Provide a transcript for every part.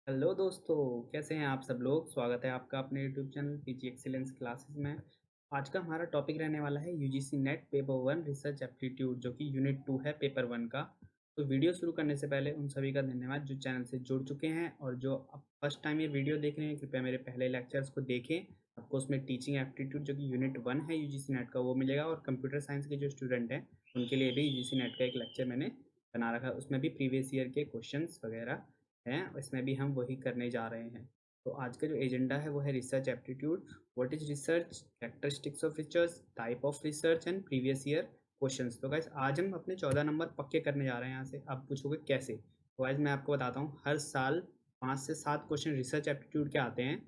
Hello दोस्तों, कैसे हैं आप सब लोग। स्वागत है आपका अपने YouTube channel PG excellence classes में। आज का हमारा टॉपिक रहने वाला है UGC net paper one research aptitude, जो कि यूनिट 2 है पेपर वन का। तो वीडियो शुरू करने से पहले उन सभी का धन्यवाद जो चैनल से जुड़ चुके हैं, और जो अब फर्स्ट टाइम ये वीडियो देख रहे हैं कृपया मेरे पहले लेक्चर्स को देखें। आपको उसमें टीचिंग एप्टीट्यूड जो कि यूनिट 1 है यूजीसी नेट का वो मिलेगा, और कंप्यूटर साइंस के जो स्टूडेंट हैं उनके लिए भी यूजीसी नेट का एक लेक्चर मैंने बना रखा है। उसमें भी प्रीवियस ईयर के क्वेश्चन वगैरह हैं, इसमें भी हम वही करने जा रहे हैं। तो आज का जो एजेंडा है वो है research aptitude. What is research, characteristics of research, type of research and previous year questions. तो गाइस आज हम अपने 14 नंबर पक्के करने जा रहे हैं यहाँ से। आप पूछोगे कैसे, तो गाइस मैं आपको बताता हूँ। हर साल 5 से 7 क्वेश्चन रिसर्च एप्टीट्यूड के आते हैं,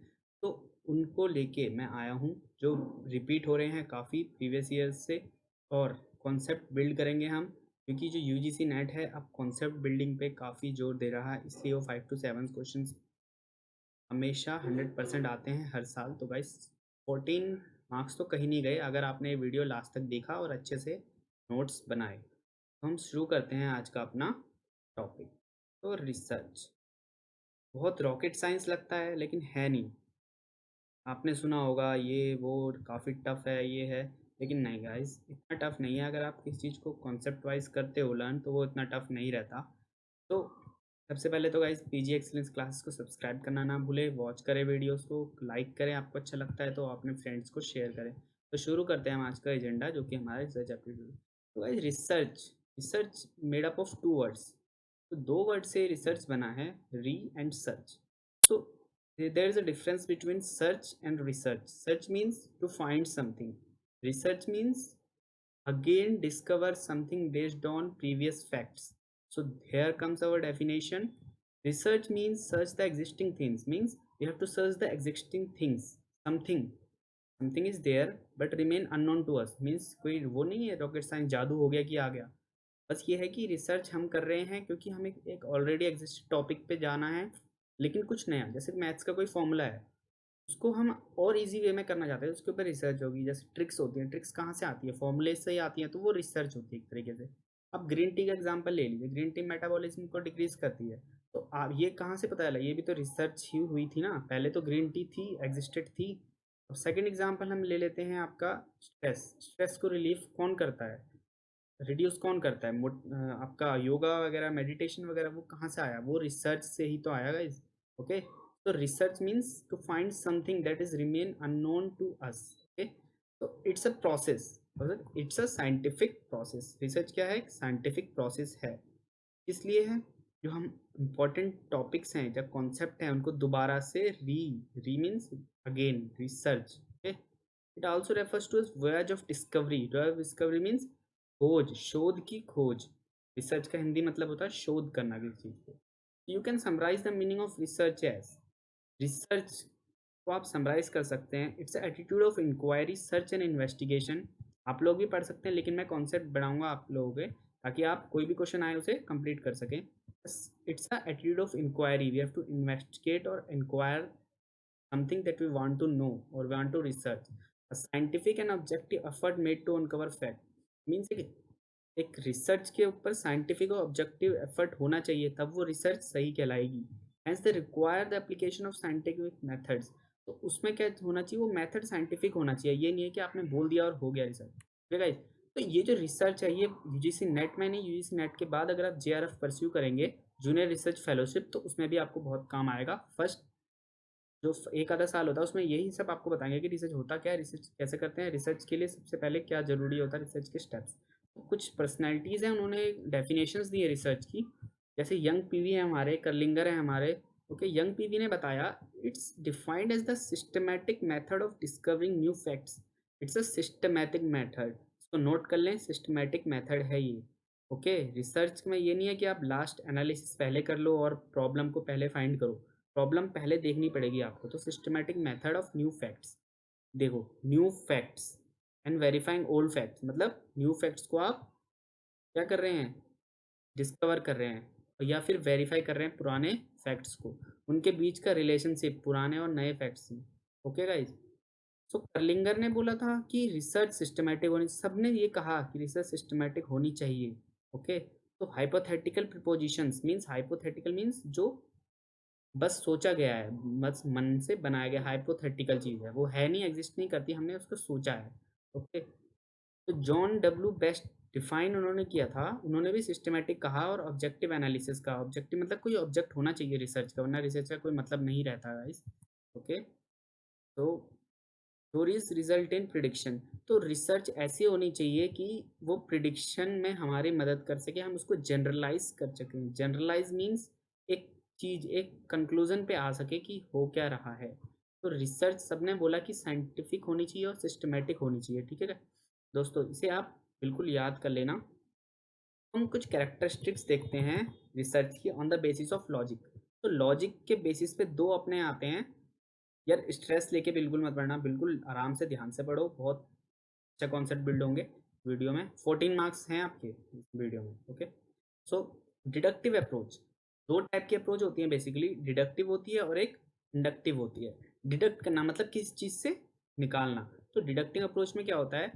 तो उनको लेके मैं आया हूँ जो रिपीट हो रहे हैं काफ़ी प्रीवियस ईयर से, और कॉन्सेप्ट बिल्ड करेंगे हम, क्योंकि जो यूजीसी नेट है अब कॉन्सेप्ट बिल्डिंग पे काफ़ी जोर दे रहा है, इसलिए वो 5 to 7 क्वेश्चन हमेशा 100% आते हैं हर साल। तो गाइस 14 मार्क्स तो कहीं नहीं गए अगर आपने ये वीडियो लास्ट तक देखा और अच्छे से नोट्स बनाए। तो हम शुरू करते हैं आज का अपना टॉपिक। तो रिसर्च बहुत रॉकेट साइंस लगता है, लेकिन है नहीं। आपने सुना होगा ये वो काफ़ी टफ है ये है, लेकिन नहीं गाइस, इतना टफ नहीं है। अगर आप किसी चीज़ को कॉन्सेप्ट वाइज करते हो लर्न, तो वो इतना टफ नहीं रहता। तो सबसे पहले तो गाइस पीजी एक्सीलेंस क्लासेस को सब्सक्राइब करना ना भूले, वॉच करें वीडियोस को, लाइक करें, आपको अच्छा लगता है तो अपने फ्रेंड्स को शेयर करें। तो शुरू करते हैं हम आज का एजेंडा, जो कि हमारा रिसर्च एप्टीट्यूड। तो guys research research made up of two words. तो दो वर्ड से रिसर्च बना है, re and search. So there is a difference between search and research. Search means to find something. Research means again discover something based on previous facts. So here comes our definition. Research means search the existing things. Means you have to search the existing things. Something is there but remain unknown to us. Means कोई वो नहीं है rocket science जादू हो गया कि आ गया। बस ये है कि रिसर्च हम कर रहे हैं क्योंकि हमें एक ऑलरेडी एग्जिस्ट टॉपिक पे जाना है, लेकिन कुछ नया। जैसे मैथ्स का कोई फॉर्मूला है, उसको हम और इजी वे में करना चाहते हैं, उसके ऊपर रिसर्च होगी। जैसे ट्रिक्स होती हैं, ट्रिक्स कहाँ से आती है, फॉर्मूले से ही आती हैं, तो वो रिसर्च होती है एक तरीके से। अब ग्रीन टी का एग्जांपल ले लीजिए, ग्रीन टी मेटाबॉलिज्म को डिक्रीज करती है। तो आप ये कहाँ से पता चला, ये भी तो रिसर्च ही हुई थी ना। पहले तो ग्रीन टी थी, एग्जिस्टेड थी। अब सेकेंड एग्जाम्पल हम ले लेते हैं आपका स्ट्रेस। स्ट्रेस को रिलीफ कौन करता है, रिड्यूस कौन करता है, आपका योगा वगैरह, मेडिटेशन वगैरह, वो कहाँ से आया, वो रिसर्च से ही तो आया गाइस। ओके, तो research means to find something that is remain unknown to us. Okay, तो it's a process, it's a scientific process. Research क्या है, एक साइंटिफिक प्रोसेस है। इसलिए है जो हम इम्पोर्टेंट टॉपिक्स हैं, जब कॉन्सेप्ट हैं, उनको दोबारा से re re means again research. Okay, it also refers to voyage of discovery. Discovery means खोज, शोध की खोज। रिसर्च का हिंदी मतलब होता है शोध करना किसी चीज को। You can summarise the meaning of research as, research को आप समराइज कर सकते हैं, it's attitude of inquiry, search and investigation. आप लोग भी पढ़ सकते हैं, लेकिन मैं कॉन्सेप्ट बढ़ाऊंगा आप लोगों के, ताकि आप कोई भी क्वेश्चन आए उसे कंप्लीट कर सकें। It's a attitude of inquiry, we have to investigate और inquire something that we want to know or want to research. A scientific and objective effort made to uncover fact means एक research के ऊपर scientific और objective effort होना चाहिए, तब वो research सही कहलाएगी। Hence the require the application of scientific methods. तो उसमें क्या होना चाहिए, वो मेथड साइंटिफिक होना चाहिए। ये नहीं है कि आपने बोल दिया और हो गया रिसर्च। ठीक है, तो ये जो रिसर्च है ये यूजीसी नेट में नहीं, यूजीसी नेट के बाद अगर आप जेआरएफ परस्यू करेंगे, जूनियर रिसर्च फेलोशिप, तो उसमें भी आपको बहुत काम आएगा। फर्स्ट जो एक आधा साल होता है उसमें यही सब आपको बताएंगे कि रिसर्च होता क्या है, रिसर्च कैसे करते हैं, रिसर्च के लिए सबसे पहले क्या जरूरी होता है, रिसर्च के स्टेप्स। तो कुछ पर्सनैलिटीज़ हैं, उन्होंने डेफिनेशंस दी है रिसर्च की। जैसे यंग पीवी है हमारे, करलिंगर है हमारे। ओके, यंग पीवी ने बताया it's defined as the systematic method of discovering new facts. It's a systematic method, इसको नोट कर लें, सिस्टमैटिक मेथड है ये। ओके, रिसर्च में ये नहीं है कि आप लास्ट एनालिसिस पहले कर लो और प्रॉब्लम को पहले फाइंड करो, प्रॉब्लम पहले देखनी पड़ेगी आपको। तो systematic method of new facts, देखो new facts and verifying old facts, मतलब न्यू फैक्ट्स को आप क्या कर रहे हैं, डिस्कवर कर रहे हैं, या फिर वेरीफाई कर रहे हैं पुराने फैक्ट्स को, उनके बीच का रिलेशनशिप पुराने और नए फैक्ट्स में। ओके गाइज, सो करलिंगर ने बोला था कि रिसर्च सिस्टमैटिक होनी, सबने ये कहा कि रिसर्च सिस्टमैटिक होनी चाहिए। ओके, तो hypothetical prepositions means, hypothetical means जो बस सोचा गया है, बस मन से बनाया गया हाइपोथेटिकल चीज़ है, वो है नहीं, एग्जिस्ट नहीं करती, हमने उसको सोचा है। ओके, तो जॉन डब्ल्यू बेस्ट डिफाइन उन्होंने किया था, उन्होंने भी सिस्टमैटिक कहा और ऑब्जेक्टिव एनालिसिस का। ऑब्जेक्टिव मतलब कोई ऑब्जेक्ट होना चाहिए रिसर्च का, वरना रिसर्च का कोई मतलब नहीं रहता गाइस। ओके, तो थ्योरीज रिजल्ट इन प्रिडिक्शन, तो रिसर्च ऐसी होनी चाहिए कि वो प्रिडिक्शन में हमारी मदद कर सके, हम उसको जनरलाइज कर सकें। जनरलाइज मीन्स एक चीज एक कंक्लूजन पे आ सके कि हो क्या रहा है। तो रिसर्च सबने बोला कि साइंटिफिक होनी चाहिए और सिस्टमेटिक होनी चाहिए, ठीक है दोस्तों, इसे आप बिल्कुल याद कर लेना। हम कुछ कैरेक्टरिस्टिक्स देखते हैं रिसर्च की on the basis of logic. तो लॉजिक के बेसिस पे दो अपने आते हैं। यार स्ट्रेस लेके बिल्कुल मत पढ़ना, बिल्कुल आराम से ध्यान से पढ़ो, बहुत अच्छा कॉन्सेप्ट बिल्ड होंगे वीडियो में। 14 मार्क्स हैं आपके इस वीडियो में। ओके, सो डिडक्टिव अप्रोच, दो टाइप की अप्रोच होती है बेसिकली, डिडक्टिव होती है और एक इंडक्टिव होती है। डिडक्ट करना मतलब किसी चीज़ से निकालना। तो डिडक्टिव अप्रोच में क्या होता है,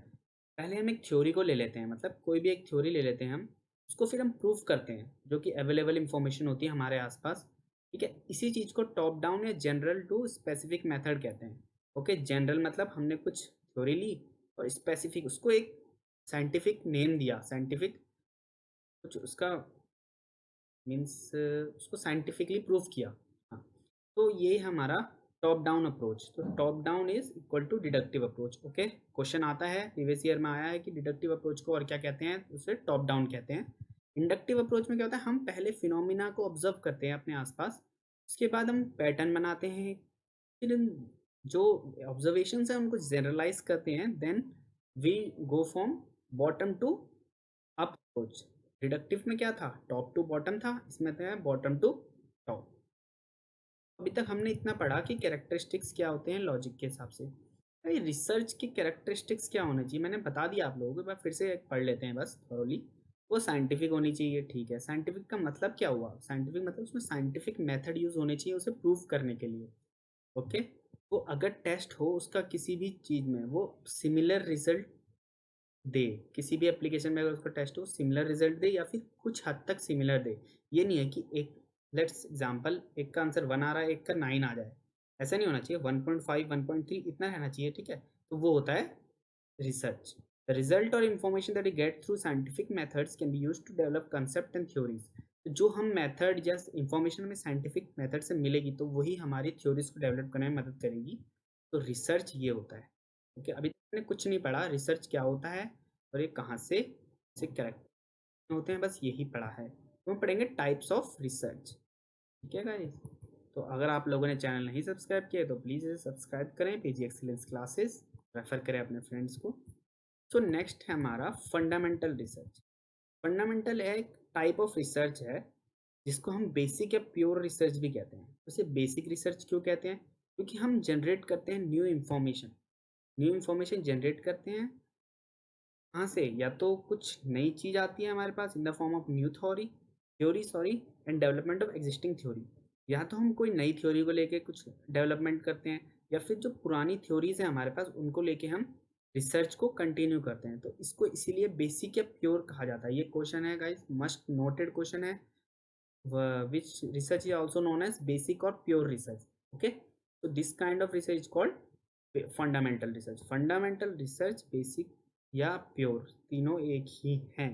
पहले हम एक थ्योरी को ले लेते हैं, मतलब कोई भी एक थ्योरी ले लेते हैं हम, उसको फिर हम प्रूफ करते हैं जो कि अवेलेबल इंफॉर्मेशन होती है हमारे आसपास। ठीक है, इसी चीज़ को टॉप डाउन या जनरल टू स्पेसिफिक मेथड कहते हैं। ओके, जनरल मतलब हमने कुछ थ्योरी ली और स्पेसिफिक उसको एक साइंटिफिक नेम दिया, साइंटिफिक कुछ उसका मीन्स उसको साइंटिफिकली प्रूव किया। हाँ, तो ये हमारा टॉप डाउन अप्रोच। तो top down is equal to deductive approach. Okay, question आता है, प्रीवियस ईयर में आया है कि डिडक्टिव अप्रोच को और क्या कहते हैं, उसे टॉप डाउन कहते हैं। इंडक्टिव अप्रोच में क्या होता है, हम पहले फिनोमिना को ऑब्जर्व करते हैं अपने आसपास, उसके बाद हम पैटर्न बनाते हैं, फिर जो ऑब्जर्वेशन है उनको जनरलाइज करते हैं, then we go from bottom to up approach. Deductive में क्या था, टॉप टू बॉटम था, इसमें था बॉटम टू टॉप। अभी तक हमने इतना पढ़ा कि कैरेक्टरिस्टिक्स क्या होते हैं लॉजिक के हिसाब से। भाई रिसर्च की कैरेक्टरिस्टिक्स क्या होनी चाहिए, मैंने बता दिया आप लोगों को, एक बार फिर से पढ़ लेते हैं बस थोरोली। वो साइंटिफिक होनी चाहिए, ठीक है। साइंटिफिक का मतलब क्या हुआ, साइंटिफिक मतलब उसमें साइंटिफिक मेथड यूज होने चाहिए उसे प्रूव करने के लिए। ओके, वो अगर टेस्ट हो उसका किसी भी चीज़ में, वो सिमिलर रिजल्ट दे, किसी भी एप्लीकेशन में अगर उसका टेस्ट हो सिमिलर रिजल्ट दे या फिर कुछ हद तक सिमिलर दे। ये नहीं है कि एक, लेट्स एग्जांपल, एक का आंसर 1 आ रहा है एक का 9 आ जाए, ऐसा नहीं होना चाहिए। 1.5 1.3 इतना रहना चाहिए, ठीक है। तो वो होता है रिसर्च। द रिजल्ट और information that we get through scientific methods can be used to develop concept and theories. तो जो हम मेथड या इंफॉर्मेशन हमें साइंटिफिक मेथड से मिलेगी तो वही हमारी थ्योरीज को डेवलप करने में मदद करेगी। तो रिसर्च ये होता है। ओके, अभी तक मैंने कुछ नहीं पढ़ा रिसर्च क्या होता है और ये कहाँ से इसे करेक्ट होते हैं, बस यही पढ़ा है। तो हम पढ़ेंगे टाइप्स ऑफ रिसर्च, ठीक है गाइस। तो अगर आप लोगों ने चैनल नहीं सब्सक्राइब किया तो प्लीज़ इसे सब्सक्राइब करें, पीजी एक्सीलेंस क्लासेस रेफर करें अपने फ्रेंड्स को। तो नेक्स्ट है हमारा फंडामेंटल रिसर्च। फंडामेंटल एक टाइप ऑफ रिसर्च है जिसको हम बेसिक या प्योर रिसर्च भी कहते हैं। उसे बेसिक रिसर्च क्यों कहते हैं, क्योंकि हम जनरेट करते हैं new information, new information generate करते हैं। कहाँ से, या तो कुछ नई चीज़ आती है हमारे पास in the form of new theory sorry and development of existing theory. या तो हम कोई नई थ्योरी को लेके कुछ डेवलपमेंट करते हैं, या फिर जो पुरानी थ्योरीज हैं हमारे पास उनको लेके हम रिसर्च को कंटिन्यू करते हैं। तो इसको इसीलिए बेसिक या प्योर कहा जाता है। ये क्वेश्चन है गाइस, मस्ट नोटेड क्वेश्चन है, which research is also known as basic or pure research. Okay, so this kind of research is called fundamental research। fundamental research basic या प्योर तीनों एक ही हैं।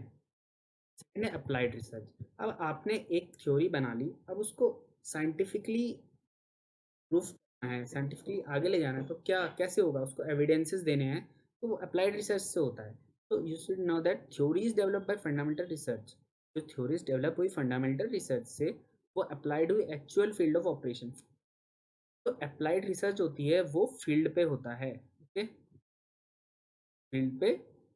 सेकेंड है अप्लाइड रिसर्च। अब आपने एक theory बना ली, अब उसको साइंटिफिकली प्रूफ करना है, साइंटिफिकली आगे ले जाना है, तो क्या कैसे होगा, उसको एविडेंसेस देने हैं, तो वो अप्लाइड रिसर्च से होता है। तो you should know that theory is develop by fundamental research. जो थ्योरीज डेवलप हुई फंडामेंटल रिसर्च से वो अप्लाइड हुई एक्चुअल फील्ड ऑफ ऑपरेशन। तो अप्लाइड रिसर्च होती है वो फील्ड पे होता है। ओके, फील्ड पे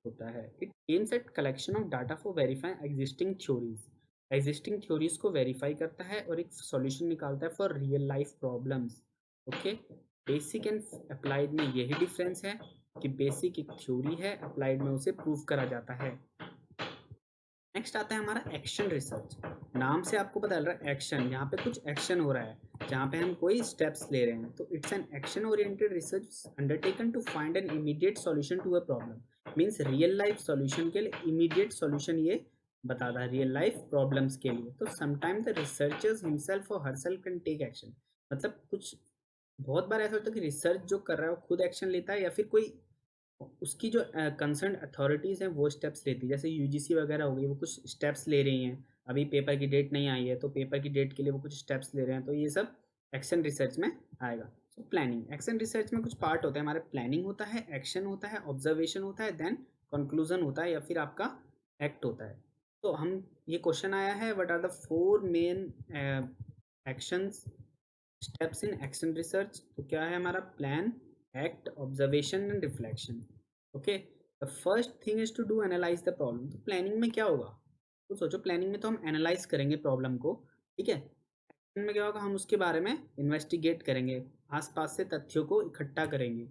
होता है। It aims at collection of data for verify existing theories. Existing theories को वेरीफाई करता है और एक सॉल्यूशन निकालता है for real life problems. Okay, basic and applied में यही डिफरेंस है कि बेसिक एक थ्योरी है, अप्लाइड में उसे प्रूव करा जाता है। नेक्स्ट आता है हमारा एक्शन रिसर्च। नाम से आपको पता चल रहा है एक्शन, यहाँ पे कुछ एक्शन हो रहा है जहाँ पे हम कोई स्टेप्स ले रहे हैं। तो it's an action oriented research undertaken to find an immediate solution to a problem. Means real life solution के लिए इमीडिएट सॉल्यूशन ये बताता है रियल लाइफ प्रॉब्लम्स के लिए। तो समटाइम द रिसर्चर्स हिमसेल्फ और हरसेल्फ कैन टेक एक्शन, मतलब कुछ बहुत बार ऐसा होता है कि रिसर्च जो कर रहा है वो खुद एक्शन लेता है, या फिर कोई उसकी जो कंसर्न अथॉरिटीज़ हैं वो स्टेप्स लेती है। जैसे यूजीसी वगैरह हो गई, वो कुछ स्टेप्स ले रही हैं। अभी पेपर की डेट नहीं आई है तो पेपर की डेट के लिए वो कुछ स्टेप्स ले रहे हैं, तो ये सब एक्शन रिसर्च में आएगा। सो प्लानिंग, एक्शन रिसर्च में कुछ पार्ट होते हैं हमारे। प्लानिंग होता है, एक्शन होता है, ऑब्जर्वेशन होता है, देन कंक्लूजन होता है, या फिर आपका एक्ट होता है। तो हम ये क्वेश्चन आया है, what are the 4 main actions steps in action research. तो क्या है हमारा? Plan, act, observation and reflection. Okay, the first thing is to do analyse the problem. तो प्लानिंग में क्या होगा? तो सोचो, प्लानिंग में तो हम एनालाइज करेंगे प्रॉब्लम को, ठीक है। एक्शन में क्या होगा? हम उसके बारे में इन्वेस्टिगेट करेंगे, आसपास से तथ्यों को इकट्ठा करेंगे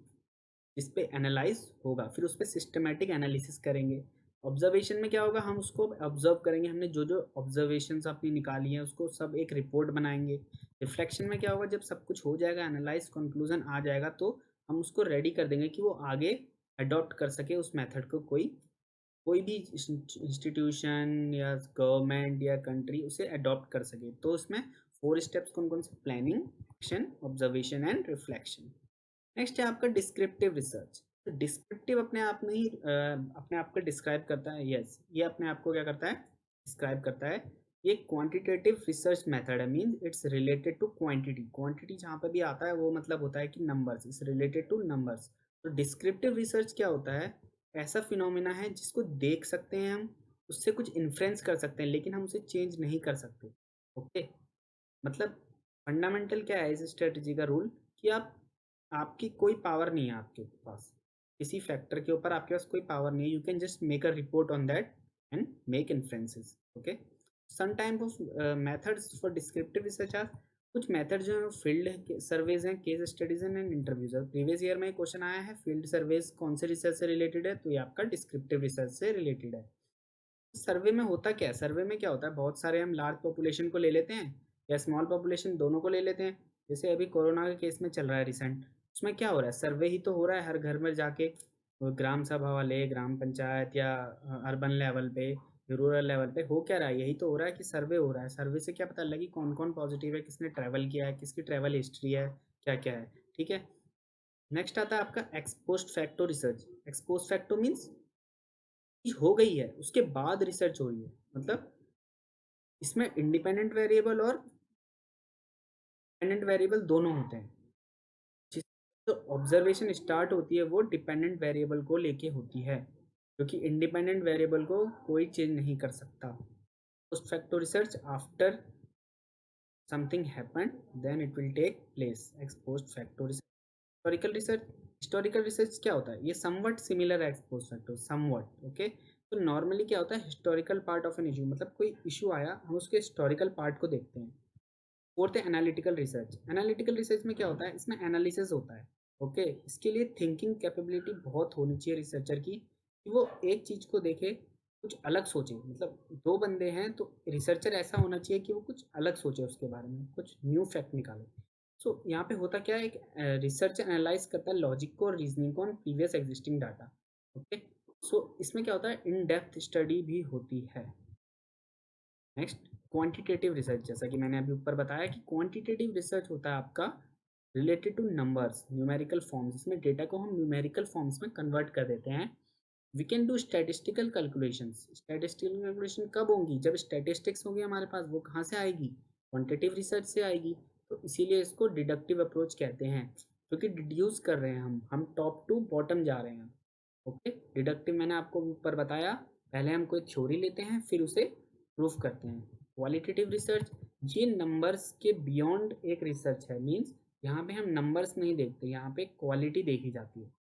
जिस पे एनालाइज होगा, फिर उस पर सिस्टमेटिक एनालिसिस करेंगे। ऑब्जर्वेशन में क्या होगा? हम उसको ऑब्जर्व करेंगे, हमने जो जो ऑब्जर्वेशंस अपनी निकाली हैं उसको सब एक रिपोर्ट बनाएंगे। रिफ्लेक्शन में क्या होगा? जब सब कुछ हो जाएगा, एनालाइज कंक्लूजन आ जाएगा, तो हम उसको रेडी कर देंगे कि वो आगे अडॉप्ट कर सके उस मेथड को, कोई कोई भी इंस्टीट्यूशन या गवर्नमेंट या कंट्री उसे अडॉप्ट कर सके। तो उसमें 4 स्टेप्स कौन कौन से? Planning, action, observation and reflection. Next है आपका डिस्क्रिप्टिव रिसर्च। तो डिस्क्रिप्टिव अपने आप में ही अपने आप को डिस्क्राइब करता है। यस, ये अपने आप को क्या करता है? डिस्क्राइब करता है। ये क्वांटिटेटिव रिसर्च मेथड है, mean it's related to quantity. Quantity जहाँ पे भी आता है वो मतलब होता है कि numbers, it's related to numbers. तो डिस्क्रिप्टिव रिसर्च क्या होता है? ऐसा फिनोमिना है जिसको देख सकते हैं हम, उससे कुछ इन्फ्रेंस कर सकते हैं, लेकिन हम उसे चेंज नहीं कर सकते। ओके, मतलब फंडामेंटल क्या है इस स्ट्रेटजी का रूल, कि आप, आपकी कोई पावर नहीं है आपके पास, किसी फैक्टर के ऊपर आपके पास कोई पावर नहीं है। You can just make a report on that and make inferences. Okay, some type of methods for descriptive research are, कुछ मेथड जो है फील्ड सर्वेज हैं, case studies and interviews. Previous year में क्वेश्चन आया है field surveys कौन से research से रिलेटेड है, तो ये आपका डिस्क्रिप्टिव रिसर्च से रिलेटेड है। सर्वे में होता क्या है? सर्वे में क्या होता है? बहुत सारे हम लार्ज पॉपुलेशन को ले लेते हैं या स्मॉल पॉपुलेशन, दोनों को ले लेते हैं। जैसे अभी कोरोना के केस में चल रहा है रिसेंट, उसमें क्या हो रहा है? सर्वे ही तो हो रहा है हर घर में जाके, वो ग्राम सभा वाले, ग्राम पंचायत या अर्बन लेवल पे, रूरल लेवल पे हो क्या रहा है? यही तो हो रहा है कि सर्वे हो रहा है। सर्वे से क्या पता लगी कौन कौन पॉजिटिव है, किसने ट्रैवल किया है, किसकी ट्रैवल हिस्ट्री है, क्या क्या है, ठीक है। नेक्स्ट आता है आपका ex post facto research. Ex post facto means हो गई है उसके बाद रिसर्च हो रही है, मतलब इसमें इंडिपेंडेंट वेरिएबल और डिपेंडेंट वेरिएबल दोनों होते हैं। जिस जो ऑब्जर्वेशन स्टार्ट होती है वो डिपेंडेंट वेरिएबल को लेके होती है, क्योंकि इंडिपेंडेंट वेरिएबल को कोई चेंज नहीं कर सकता। Post facto research, after something happened then it will take place. Ex post facto research. Historical research, historical research क्या होता है? ये समवट सिमिलर है ex post facto, somewhat. Okay, तो नॉर्मली क्या होता है? Historical part of an issue, मतलब कोई इशू आया, हम उसके हिस्टोरिकल पार्ट को देखते हैं। फोर्थ है एनालिटिकल रिसर्च। एनालिटिकल रिसर्च में क्या होता है? इसमें एनालिसिस होता है। ओके, इसके लिए थिंकिंग कैपेबिलिटी बहुत होनी चाहिए रिसर्चर की, कि वो एक चीज को देखे, कुछ अलग सोचे। मतलब दो बंदे हैं तो रिसर्चर ऐसा होना चाहिए कि वो कुछ अलग सोचे, उसके बारे में कुछ न्यू फैक्ट निकाले। सो यहाँ पे होता क्या है? एक रिसर्च एनालाइज करता है लॉजिक को और रीजनिंग को on previous existing data. Okay, so इसमें क्या होता है? इन डेप्थ स्टडी भी होती है। Next, quantitative research. जैसा कि मैंने अभी ऊपर बताया कि क्वांटिटेटिव रिसर्च होता है आपका related to numbers, numerical forms. इसमें डेटा को हम न्यूमेरिकल फॉर्म्स में कन्वर्ट कर देते हैं। We can do statistical calculations. Statistical calculation कब होंगी? जब स्टैटिस्टिक्स होगी हमारे पास, वो कहाँ से आएगी? क्वांटिटेटिव रिसर्च से आएगी। तो इसीलिए इसको डिडक्टिव अप्रोच कहते हैं, क्योंकि डिड्यूस कर रहे हैं हम टॉप टू बॉटम जा रहे हैं। ओके, डिडक्टिव मैंने आपको ऊपर बताया, पहले हम कोई थ्योरी लेते हैं फिर उसे प्रूफ करते हैं। क्वालिटेटिव रिसर्च, ये नंबर्स के बियॉन्ड एक रिसर्च है, मीन्स यहाँ पे हम नंबर्स नहीं देखते, यहाँ पे क्वालिटी देखी जाती है।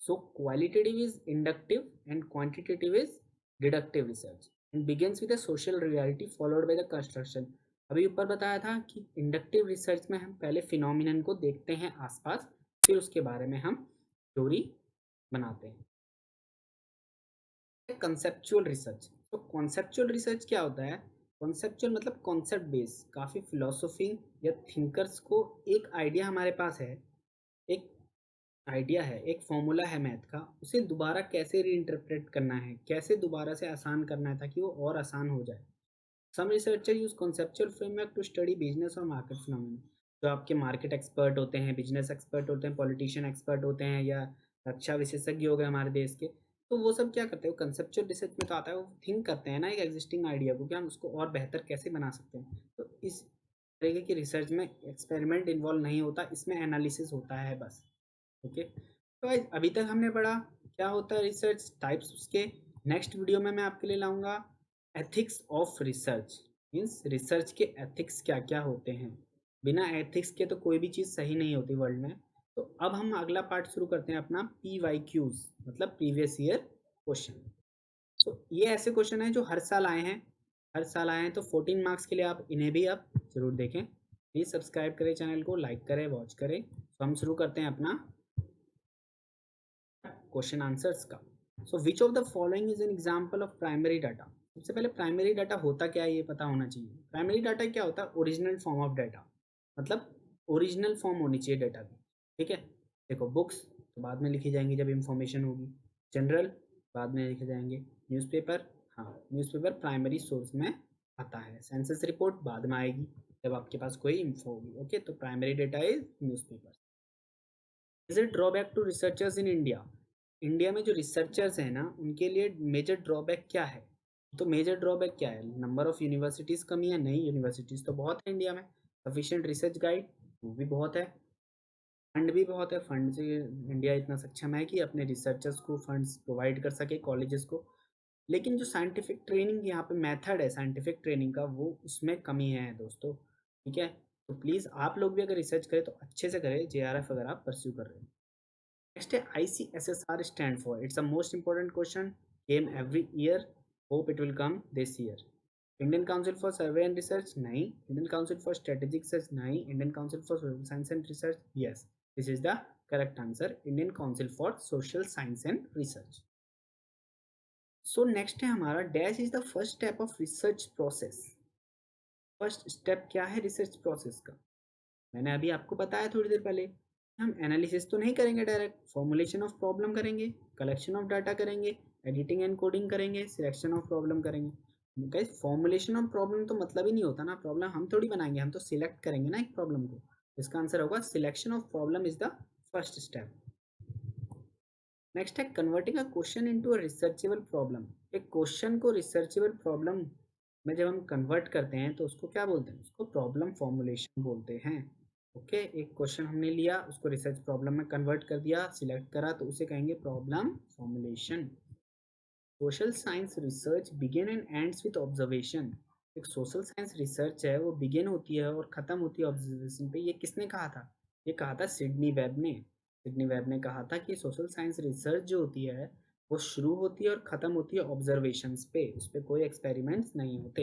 So qualitative is inductive and quantitative is deductive research and begins with a social reality followed by the construction. अभी ऊपर बताया था कि इंडक्टिव रिसर्च में हम पहले फिनोमिनन को देखते हैं आसपास, फिर उसके बारे में हम थ्योरी बनाते हैं। Conceptual research. तो कॉन्सेप्चुअल रिसर्च क्या होता है? कॉन्सेप्चुअल मतलब कॉन्सेप्ट बेस। काफ़ी फिलोसोफी या थिंकर्स को एक आइडिया हमारे पास है, एक आइडिया है, एक फॉर्मूला है मैथ का, उसे दोबारा कैसे रीइंटरप्रेट करना है, कैसे दोबारा से आसान करना है ताकि वो और आसान हो जाए। Some researcher use conceptual framework to study business और मार्केट फिनोमेना। जो आपके मार्केट एक्सपर्ट होते हैं, बिजनेस एक्सपर्ट होते हैं, पॉलिटिशियन एक्सपर्ट होते हैं, या रक्षा विशेषज्ञ हो गए हमारे देश के, तो वो सब क्या करते हैं, कंसेप्चुअल रिसर्च में तो आता है, वो थिंक करते हैं ना एक एग्जिस्टिंग आइडिया को कि हम उसको और बेहतर कैसे बना सकते हैं। तो इस तरीके की रिसर्च में एक्सपेरिमेंट इन्वॉल्व नहीं होता, इसमें एनालिसिस होता है बस। ओके, तो अभी तक हमने पढ़ा क्या होता है रिसर्च टाइप्स उसके। नेक्स्ट वीडियो में मैं आपके लिए लाऊंगा ethics of research, means research के एथिक्स क्या क्या होते हैं। बिना एथिक्स के तो कोई भी चीज़ सही नहीं होती वर्ल्ड में। तो अब हम अगला पार्ट शुरू करते हैं अपना PYQs, मतलब प्रीवियस ईयर क्वेश्चन। तो ये ऐसे क्वेश्चन हैं जो हर साल आए हैं, हर साल आए हैं, तो 14 मार्क्स के लिए आप इन्हें भी आप जरूर देखें। प्लीज़ सब्सक्राइब करें चैनल को, लाइक करें, वॉच करें। तो हम शुरू करते हैं अपना क्वेश्चन आंसर्स का। So which of the following is an example of primary data. सबसे पहले प्राइमरी डाटा होता क्या है ये पता होना चाहिए। प्राइमरी डाटा क्या होता है, ओरिजिनल फॉर्म ऑफ डाटा, मतलब ओरिजिनल फॉर्म होनी चाहिए डाटा की। ठीक है, देखो बुक्स तो बाद में लिखी जाएंगी जब इंफॉर्मेशन होगी, जनरल बाद में लिखे जाएंगे, न्यूज़पेपर, हाँ न्यूज़पेपर प्राइमरी सोर्स में आता है, सेंसस रिपोर्ट बाद में आएगी जब आपके पास कोई इंफो होगी। ओके, तो primary data is newspaper. Is it drawback to researchers in India. India में जो रिसर्चर्स हैं ना उनके लिए मेजर ड्रॉबैक क्या है। तो मेजर ड्रॉबैक क्या है, नंबर ऑफ यूनिवर्सिटीज़ कमी है, नहीं यूनिवर्सिटीज़ तो बहुत है इंडिया में। सफिशिएंट रिसर्च गाइड वो भी बहुत है, फंड भी बहुत है, फंड से इंडिया इतना सक्षम है कि अपने रिसर्चर्स को फंड्स प्रोवाइड कर सके कॉलेजेस को। लेकिन जो साइंटिफिक ट्रेनिंग यहाँ पे मेथड है साइंटिफिक ट्रेनिंग का, वो उसमें कमी है दोस्तों। ठीक है, तो प्लीज़ आप लोग भी अगर रिसर्च करें तो अच्छे से करें, JRF अगर आप परस्यू कर रहे हैं। Next है ICSSR stand for. It's a most important question. Came every year. Hope it will come this year. Indian Council for Survey and Research नहीं. Indian Council for Strategic Research नहीं. Indian Council for Social Science and Research yes. This is the correct answer. Indian Council for Social Science and Research. So next है हमारा dash is the first step of research process. First step क्या है research process का, मैंने अभी आपको बताया थोड़ी देर पहले। हम एनालिसिस तो नहीं करेंगे, डायरेक्ट फॉर्मुलेशन ऑफ प्रॉब्लम करेंगे, कलेक्शन ऑफ डाटा करेंगे, एडिटिंग एंड कोडिंग करेंगे, सिलेक्शन ऑफ प्रॉब्लम करेंगे। गाइस फॉर्मुलेशन ऑफ प्रॉब्लम तो मतलब ही नहीं होता ना, प्रॉब्लम हम थोड़ी बनाएंगे, हम तो सिलेक्ट करेंगे ना एक प्रॉब्लम को। इसका आंसर होगा selection of problem is the first step. Next है converting a question into a researchable problem. एक क्वेश्चन को रिसर्चेबल प्रॉब्लम में जब हम कन्वर्ट करते हैं तो उसको क्या बोलते हैं, उसको प्रॉब्लम फॉर्मुलेशन बोलते हैं। ओके, एक क्वेश्चन हमने लिया, उसको रिसर्च प्रॉब्लम में कन्वर्ट कर दिया, सिलेक्ट करा, तो उसे कहेंगे problem formulation. Social science research begin and ends with observation. एक सोशल साइंस रिसर्च है वो बिगिन होती है और खत्म होती है ऑब्जर्वेशन पे। ये किसने कहा था, ये कहा था सिडनी वेब ने। सिडनी वेब ने कहा था कि सोशल साइंस रिसर्च जो होती है वो शुरू होती है और खत्म होती है ऑब्जर्वेशंस पे, उस पर कोई एक्सपेरिमेंट्स नहीं होते।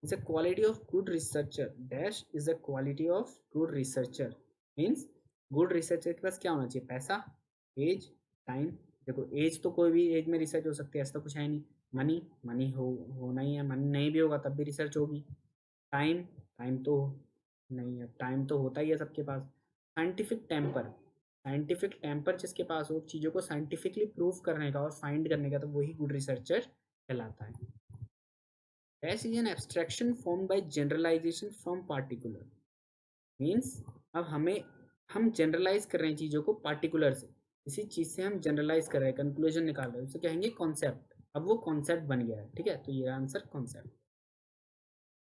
Is a quality of good researcher dash is a quality of good researcher. Means good researcher के पास क्या होना चाहिए, पैसा, एज, टाइम। देखो एज तो कोई भी एज में रिसर्च हो सकती है, ऐसा तो कुछ है नहीं। मनी, मनी होना ही है, मनी नहीं भी होगा तब भी रिसर्च होगी। टाइम, टाइम तो नहीं है, टाइम तो होता ही है सबके पास। साइंटिफिक टेम्पर, साइंटिफिक टेम्पर जिसके पास हो चीज़ों को साइंटिफिकली प्रूव करने का और फाइंड करने का, तो वही गुड रिसर्चर कहलाता है। Dash is an abstraction formed by generalization from particular. Means अब हम जनरलाइज कर रहे हैं चीज़ों को पार्टिकुलर से, किसी चीज़ से हम जनरलाइज कर रहे हैं, कंक्लूजन निकाल रहे हैं, उसे कहेंगे कॉन्सेप्ट। अब वो कॉन्सेप्ट बन गया है, ठीक है, तो ये answer concept.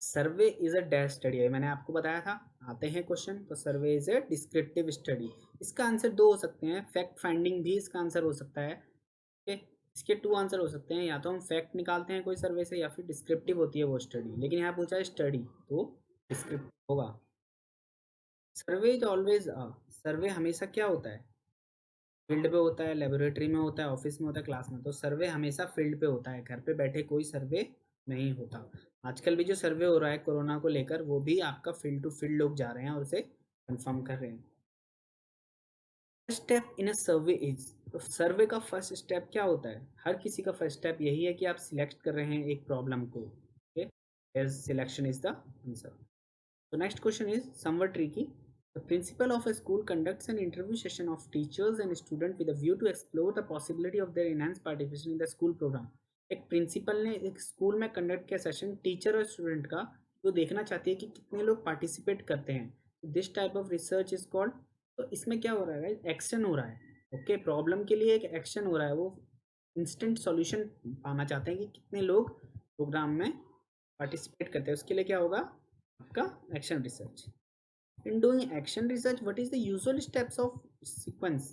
Survey is a dash study है, मैंने आपको बताया था आते हैं क्वेश्चन। तो सर्वे इज ए डिस्क्रिप्टिव स्टडी। इसका आंसर दो हो सकते हैं, फैक्ट फाइंडिंग भी इसका आंसर हो सकता है। ठीक, इसके टू आंसर हो सकते हैं, या तो हम फैक्ट निकालते हैं कोई सर्वे से, या फिर डिस्क्रिप्टिव होती है वो स्टडी। लेकिन यहाँ पूछा है स्टडी, तो डिस्क्रिप्टिव होगा। सर्वे इज ऑलवेज सर्वे हमेशा क्या होता है, फील्ड पे होता है, लेबोरेटरी में होता है, ऑफिस में होता है, क्लास में। तो सर्वे हमेशा फील्ड पे होता है, घर पे बैठे कोई सर्वे नहीं होता। आजकल भी जो सर्वे हो रहा है कोरोना को लेकर, वो भी आपका फील्ड टू फील्ड लोग जा रहे हैं और उसे कंफर्म कर रहे हैं। Step in a survey is, तो सर्वे का फर्स्ट स्टेप क्या होता है, हर किसी का फर्स्ट स्टेप यही है कि आप सिलेक्ट कर रहे हैं एक प्रॉब्लम को। Okay, selection is the answer. तो next question is somewhat tricky. The principal of a school conducts an interview session of teachers and students with a view to explore the possibility of their enhanced participation in the school program. एक principal ने एक school में conduct किया session teacher और student का, तो देखना चाहती है कि कितने लोग पार्टिसिपेट करते हैं. This type of research is called. तो इसमें क्या हो रहा है, एक्शन हो रहा है. ओके, प्रॉब्लम के लिए एक एक्शन हो रहा है, वो इंस्टेंट सॉल्यूशन पाना चाहते हैं कि कितने लोग प्रोग्राम में पार्टिसिपेट करते हैं. उसके लिए क्या होगा आपका action research. In doing action research what is the usual steps of sequence.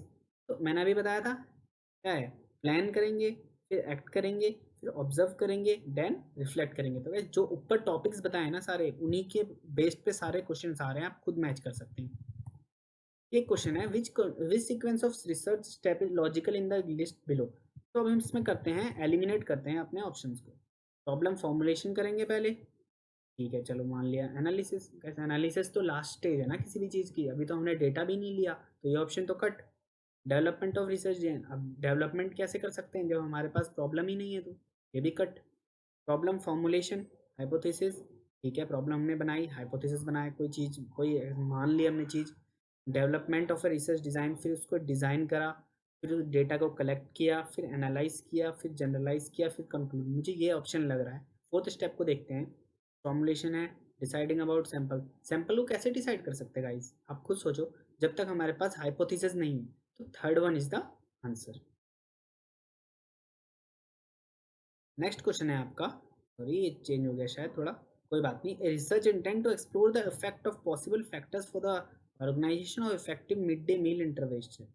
तो मैंने अभी बताया था क्या है, प्लान करेंगे, फिर एक्ट करेंगे, फिर ऑब्जर्व करेंगे, देन रिफ्लेक्ट करेंगे. तो गाइस जो ऊपर टॉपिक्स बताए ना सारे, उन्हीं के बेस्ड पे सारे क्वेश्चन आ रहे हैं, आप खुद मैच कर सकते हैं. ये क्वेश्चन है विच sequence of research step is logical in the list below. तो अब हम इसमें करते हैं, एलिमिनेट करते हैं अपने ऑप्शंस को. प्रॉब्लम फॉर्मुलेशन करेंगे पहले, ठीक है चलो मान लिया. एनालिसिस, कैसे एनालिसिस तो लास्ट स्टेज है ना किसी भी चीज़ की, अभी तो हमने डेटा भी नहीं लिया, तो ये ऑप्शन तो cut. Development of research design, अब डेवलपमेंट कैसे कर सकते हैं जब हमारे पास प्रॉब्लम ही नहीं है, तो ये भी कट. प्रॉब्लम फॉर्मुलेशन, हाइपोथेसिस, ठीक है प्रॉब्लम हमने बनाई, हाइपोथेसिस बनाया, कोई चीज़ कोई मान ली हमने चीज़. Development of a research design, फिर उसको डिज़ाइन करा, फिर उस डेटा को कलेक्ट किया, फिर एनालाइज किया, फिर जनरलाइज किया, फिर कंक्लूड. मुझे ये ऑप्शन लग रहा है. फोर्थ स्टेप को देखते हैं. फॉर्मुलेशन है, डिसाइडिंग अबाउट सैंपल. सैंपल को कैसे डिसाइड कर सकते हैं गाइस, आप खुद सोचो. जब तक हमारे पास हाइपोथेसिस नहीं है, तो third one is the answer. Next question है आपका, सॉरी ये चेंज हो गया शायद थोड़ा, कोई बात नहीं. Research intent to explore the effect of possible factors for the organization of effective mid day meal intervention.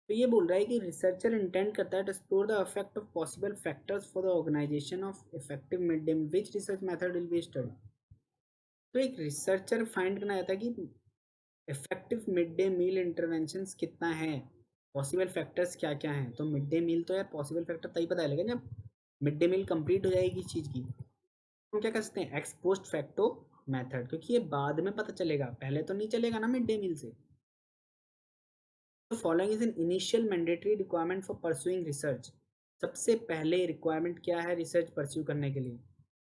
तो ये बोल रहा है कि रिसर्चर इंटेंड करता है to explore the effect of possible factors for the organization of effective mid day, which research method will be study. तो एक रिसर्चर फाइंड करना चाहता है कि effective mid day meal interventions कितना है, पॉसिबल फैक्टर्स क्या क्या हैं. तो मिड डे मील तो यार पॉसिबल फैक्टर तभी पता लगेगा जब मिड डे मील कंप्लीट हो जाएगी इस चीज़ की. हम क्या कर सकते हैं, एक्स पोस्ट फैक्टो मेथड, क्योंकि ये बाद में पता चलेगा, पहले तो नहीं चलेगा ना मिड डे मील से. तो following is an initial mandatory requirement for pursuing research. सबसे पहले रिक्वायरमेंट क्या है रिसर्च परस्यू करने के लिए,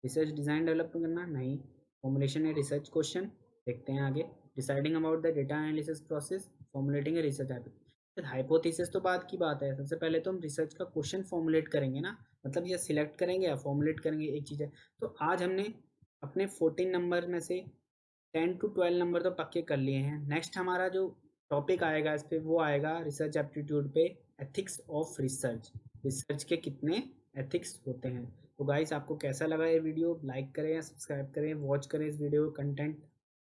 रिसर्च डिज़ाइन डेवलप करना नहीं. फॉर्मुलेशन है रिसर्च क्वेश्चन, देखते हैं आगे. Deciding about the data analysis process, formulating a research hypothesis. Hypothesis तो बाद की बात है, सबसे पहले तो हम रिसर्च का क्वेश्चन फॉर्मुलेट करेंगे ना, मतलब ये सिलेक्ट करेंगे या फॉर्मुलेट करेंगे, एक चीज़ है. तो आज हमने अपने 14 नंबर में से 10 to 12 नंबर तो पक्के कर लिए हैं. नेक्स्ट हमारा जो टॉपिक आएगा इस पे, वो आएगा रिसर्च एप्टीट्यूड पे, एथिक्स ऑफ रिसर्च. रिसर्च के कितने एथिक्स होते हैं. तो गाइस आपको कैसा लगा ये वीडियो, लाइक करें या सब्सक्राइब करें, वॉच करें इस वीडियो कंटेंट.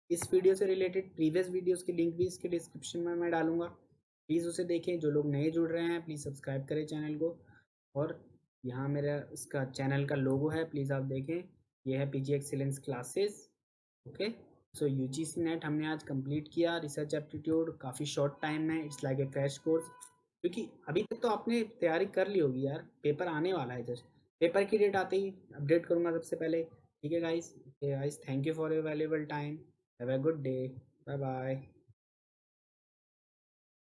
इस वीडियो से रिलेटेड प्रीवियस वीडियोस की लिंक भी इसके डिस्क्रिप्शन में मैं डालूंगा, प्लीज़ उसे देखें. जो लोग नए जुड़ रहे हैं प्लीज़ सब्सक्राइब करें चैनल को. और यहाँ मेरा इसका चैनल का लोगो है, प्लीज़ आप देखें, ये है पीजी एक्सीलेंस क्लासेस. ओके, सो यूजीसी नेट हमने आज कंप्लीट किया. रिसर्च एप्टीट्यूड काफ़ी शॉर्ट टाइम में, it's like a crash course, क्योंकि अभी तक तो आपने तैयारी कर ली होगी यार, पेपर आने वाला है जस्ट. पेपर की डेट आते ही अपडेट करूँगा सबसे पहले. ठीक है guys, thank you for your valuable time. Have a good day. Bye bye.